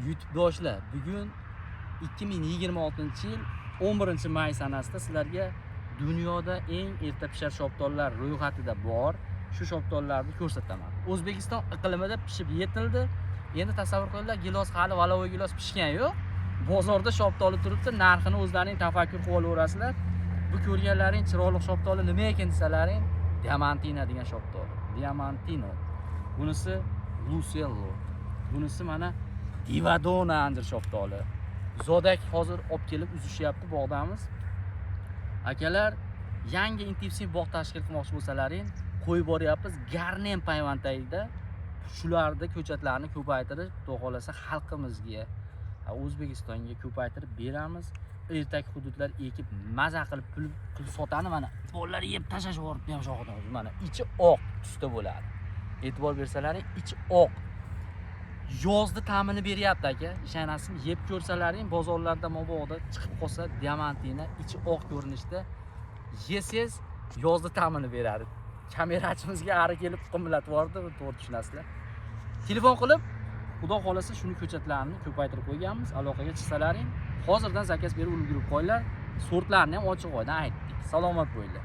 YouTube'doshlar, bugun 2026-yil 11-may sanasida sizlarga dunyoda eng erta pishar shoptollar ro'yxatida bor shu shoptollarni ko'rsataman. O'zbekiston iqlimida pishib yetildi. Endi tasavvur qilinglar, gilos hali valovoy gilos pishgan yo'q. Bozorda shoptoli turibdi, narxini o'zlarining tafakkur qilib olasizlar. Bu ko'rganlaring chiroyli shoptoli nima ekan desalaring, Diamantina degan shoptoli. Diamantino. Bunisi Lucello. Bunisi mana Divadona anjir shoptoli. Zodak hozir olib kelib uzishyapti bog'damiz. Akalar, yangi intensiv bog' tashkil qilmoqchi bo'lsalaring, qo'yib boryapmiz Garnem payvantagida. Shularda ko'chatlarni ko'paytirib, xudo xolasa xalqimizga, O'zbekistonga ko'paytirib beramiz. Ertak hududlar ekib, maza qilib pul sotani mana bolalar yeb tashlashib yuboribdi ham shoxdan. Mana ichi oq tusda bo'ladi. E'tibor bersalaring, ichi oq. Yozda ta'mini beryapti aka. Ishonasizmi, yeb ko'rsalaring, bozorlarda mabodo chiqib qolsa Diamantina ichi oq ko'rinishda yesangiz yozda ta'mini beradi. Kamerachimizga ari kelib qimlatib yubordi, to'g'ri tushunasizlar. Telefon qilib, xudo xolasa shuni ko'chatlarni ko'paytirib qo'yganmiz. Aloqaga chiqsalaring, hozirdan zakaz berib ulgurib qo'yinglar. Sortlarni ham ochiq oydan aytdik. Salomat bo'linglar.